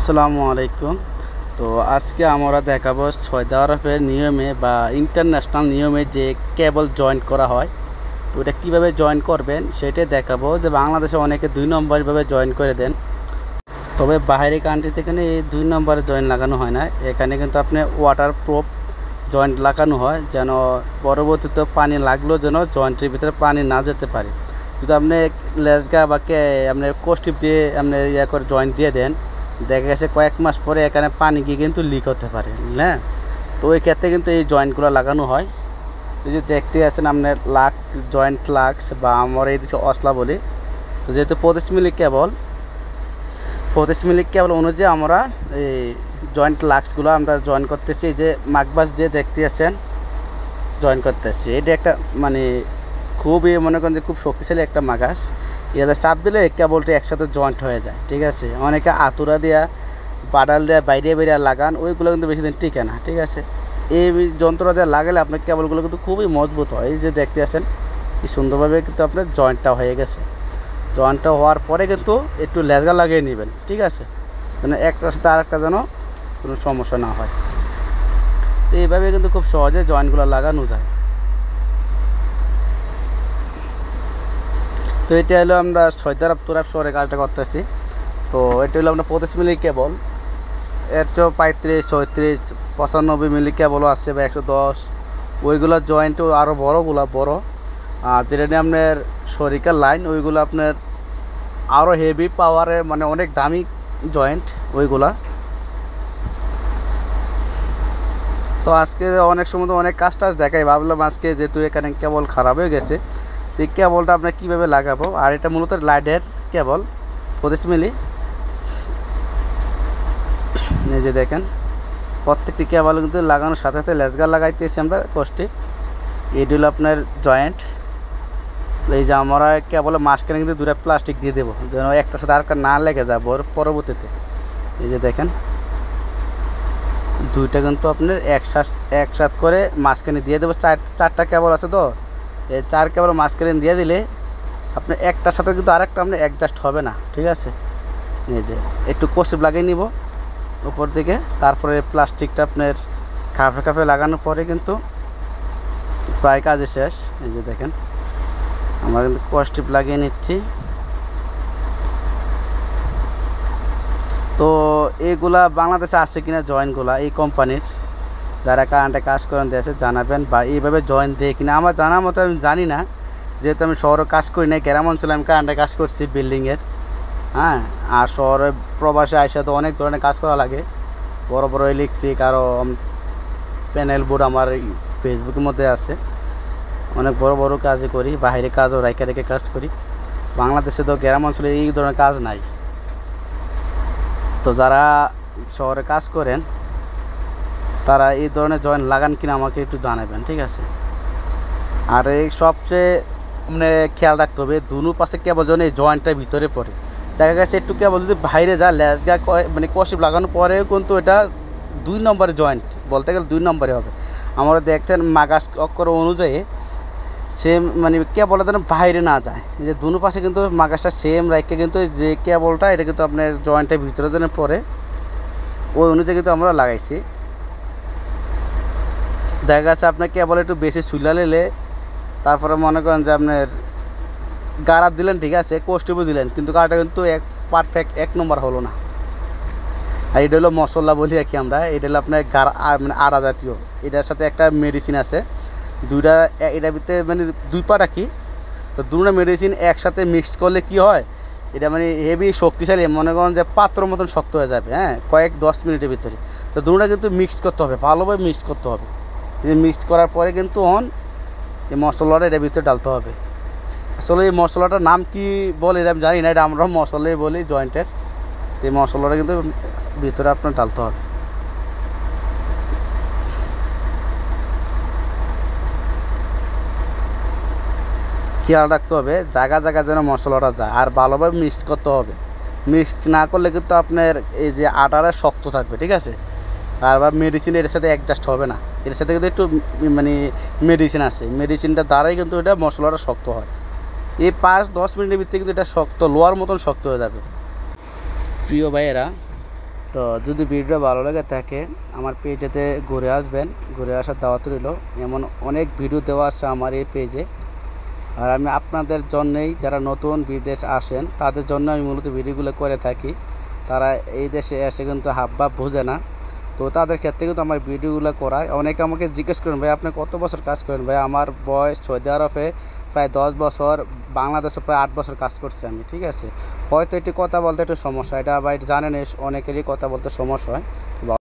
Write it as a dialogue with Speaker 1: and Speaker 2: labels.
Speaker 1: আসসালামু আলাইকুম। তো আজকে আমরা দেখাবো সৌদি আরবের নিয়মে বা ইন্টারন্যাশনাল নিয়মে যে কেবল জয়েন্ট করা হয়, তো ওটা কীভাবে জয়েন করবেন সেটাই দেখাবো। যে বাংলাদেশে অনেকে 2 নম্বরভাবে জয়েন করে দেন, তবে বাইরের কান্ট্রিতে এখানে এই 2 নম্বরে জয়েন লাগানো হয় না। এখানে কিন্তু আপনি ওয়াটার প্রুফ জয়েন্ট লাগানো হয়, যেন পরবর্তীতে পানি লাগলেও যেন জয়েন্টের ভিতরে পানি না যেতে পারে। যদি আপনি লেজগা বা আপনি কোস্টিপ দিয়ে আপনি করে জয়েন্ট দিয়ে দেন, দেখা গেছে কয়েক মাস পরে এখানে পানি গিয়ে কিন্তু লিক হতে পারে, হ্যাঁ। তো ওই ক্ষেত্রে কিন্তু এই জয়েন্টগুলো লাগানো হয়। এই যে দেখতে আছেন আপনার লাক্স জয়েন্ট লাক্স, বা আমরা এই দিকে অসলা বলি। তো যেহেতু 25 মিলি কেবল অনুযায়ী আমরা এই জয়েন্ট লাক্সগুলো আমরা জয়েন করতেছি। এই যে মাকবাস দিয়ে দেখতে আছেন জয়েন করতেছি। এটা একটা মানে খুবই মনে করেন যে খুব শক্তিশালী একটা মাগাস। এটা চাপ দিলে কেবলটা একসাথে জয়েন্ট হয়ে যায়, ঠিক আছে। অনেকে আতুরা দেওয়া বাডাল দেওয়া বাইরে লাগান, ওইগুলো কিন্তু বেশি দিন টিকে না, ঠিক আছে। এই যন্ত্র দিয়ে লাগালে আপনার কেবলগুলো কিন্তু খুবই মজবুত হয়। এই যে দেখতে আছেন কি সুন্দরভাবে কিন্তু আপনার জয়েন্টটা হয়ে গেছে। জয়েন্টটা হওয়ার পরে কিন্তু একটু লেজগা লাগিয়ে নেবেন, ঠিক আছে, যেন একটার সাথে আর একটা যেন কোনো সমস্যা না হয়। তো এইভাবে কিন্তু খুব সহজে জয়েন্টগুলো লাগানো যায়। তো এটা হলো আমরা সৌদি আরব তুরাব শহরে কাজটা করতেছি। তো এটা হলো আমরা 25 মিলি কেবল, এর চেয়েও 35, 36, 95 মিলি কেবলও আছে, বা 110। ওইগুলো জয়েন্টও আরও বড়। আর যেটা নিয়ে আপনার সরিকার লাইন, ওইগুলো আপনার আরও হেভি পাওয়ারে, মানে অনেক দামি জয়েন্ট ওইগুলা। তো আজকে অনেক সময় তো অনেক কাজ দেখাই, ভাবলাম আজকে যেহেতু এখানে কেবল খারাপ হয়ে গেছে, তো এই কেবলটা আপনার কীভাবে লাগাবো। আর এটা মূলত লাইটের কেবল 25 মিলি। এই যে দেখেন প্রত্যেকটি কেবল কিন্তু লাগানোর সাথে সাথে লেজগার লাগাইতেছি আমরা কষ্টি। এইটা হলো আপনার জয়েন্ট। এই যে আমরা কেবলের মাঝখানে কিন্তু 2টা প্লাস্টিক দিয়ে দেবো, যেন একটার সাথে আরেকটা না লেগে যাবো পরবর্তীতে। এই যে দেখেন 2টা কিন্তু আপনার একসাথ করে মাঝখানে দিয়ে দেবো। 4টা কেবল আছে, তো এই 4 কেবল মাঝখানে দিয়ে দিলে আপনার একটার সাথে কিন্তু আরেকটা আপনার অ্যাডজাস্ট হবে না, ঠিক আছে। এই যে একটু কোস্টিপ লাগিয়ে নিব উপর দিকে, তারপরে প্লাস্টিকটা আপনার কাফে লাগানোর পরে কিন্তু প্রায় কাজে শেষ। এই যে দেখেন আমরা কিন্তু কোস্টিপ লাগিয়ে নিচ্ছি। তো এইগুলা বাংলাদেশে আসছে কিনা জয়েন্টগুলা, এই কোম্পানির যারা কারেন্টে কাজ করেন দেশে জানাবেন, বা এইভাবে জয়েন্ট দেয় কিনা। আমার জানার মতো আমি জানি না, যেহেতু আমি শহরে কাজ করি না, গ্রাম অঞ্চলে আমি কারেন্টে কাজ করছি বিল্ডিংয়ের, হ্যাঁ। আর শহরে প্রবাসে আইসা তো অনেক ধরনের কাজ করা লাগে, বড় ইলেকট্রিক আরও প্যানেল বোর্ড আমার ফেসবুকের মধ্যে আছে। অনেক বড় কাজই করি, বাইরে কাজও রেখে কাজ করি। বাংলাদেশে তো গ্রাম অঞ্চলে এই ধরনের কাজ নাই। তো যারা শহরে কাজ করেন তারা এই ধরনের জয়েন্ট লাগান কিনা আমাকে একটু জানাবেন, ঠিক আছে। আর এই সবচেয়ে মানে খেয়াল রাখতে হবে, দুনো পাশে কেবল যেন এই জয়েন্টটার ভিতরে পড়ে। দেখা গেছে একটু কেবল যদি বাইরে যায়, লেজগা মানে কষিপ লাগানোর পরেও কিন্তু এটা 2 নম্বরের জয়েন্ট, বলতে গেলে 2 নম্বরে হবে। আমরা দেখতেন মাগাস অক্ষর অনুযায়ী সেম, মানে কেবলটা যেন বাইরে না যায়। যে দুনো পাশে কিন্তু মাগাসটা সেম রাখে, কিন্তু যে কেবলটা এটা কিন্তু আপনার জয়েন্টের ভিতরে যেন পড়ে, ওই অনুযায়ী কিন্তু আমরা লাগাইছি। দেখা গেছে আপনার কেবল একটু বেশি সুইলা নিলে, তারপরে মনে করেন যে আপনার গাড়া দিলেন, ঠিক আছে, কোস্টিপও দিলেন, কিন্তু গাড়াটা কিন্তু পারফেক্ট 1 নম্বর হলো না। আর এটা হলো মশলা বলি আর কি আমরা। এটা হলো আপনার গাড়া মানে আড়া জাতীয়, এটার সাথে একটা মেডিসিন আছে। দুইটা এটার ভিতরে মানে 2 পা রাখি, তো 2টা মেডিসিন একসাথে মিক্স করলে কি হয়, এটা মানে হেভি শক্তিশালী, মনে করেন যে পাত্র মতন শক্ত হয়ে যাবে, হ্যাঁ, কয়েক 10 মিনিটের ভিতরে। তো 2টা কিন্তু মিক্স করতে হবে, ভালোভাবে মিক্স করতে হবে। মিক্স করার পরে কিন্তু এই মশলাটা এটার ভিতরে ডালতে হবে। আসলে এই মশলাটার নাম কি বলে এটা আমি জানি না, এটা আমরা মশলাই বলি জয়েন্টের। এই মশলাটা কিন্তু ভিতরে আপনার ডালতে হবে। খেয়াল রাখতে হবে জায়গা যেন মশলাটা যায়, আর ভালোভাবে মিক্স করতে হবে। মিক্স না করলে কিন্তু আপনার এই যে আটাটা শক্ত থাকবে, ঠিক আছে। আর মেডিসিন এর সাথে অ্যাডজাস্ট হবে না, এর সাথে কিন্তু একটু মানে মেডিসিন আছে, মেডিসিনটা দ্বারাই কিন্তু এটা মশলাটা শক্ত হয়। এই 5-10 মিনিটের ভিতরে কিন্তু এটা শক্ত লোহার মতন শক্ত হয়ে যাবে। প্রিয় ভাইয়েরা, তো যদি ভিডিও ভালো লাগে থাকে আমার পেজেতে ঘুরে আসবেন, ঘুরে আসার দাওয়াত রইল। এমন অনেক ভিডিও দেওয়া আছে আমার এই পেজে, আর আমি আপনাদের জন্যই, যারা নতুন বিদেশ আসেন তাদের জন্য আমি মূলত ভিডিওগুলো করে থাকি। তারা এই দেশে এসে কিন্তু হাবভাব বোঝে না, তো তাদের ক্ষেত্রে কিন্তু আমার ভিডিওগুলো করায়। অনেকে আমাকে জিজ্ঞেস করেন, ভাই আপনি কত বছর কাজ করেন? ভাই আমার বয়স সৌদি আরবে প্রায় 10 বছর, বাংলাদেশে প্রায় 8 বছর কাজ করছি আমি, ঠিক আছে। হয়তো এটি কথা বলতে একটু সমস্যা, এটা ভাই জানেন অনেকেরই কথা বলতে সমস্যা হয়।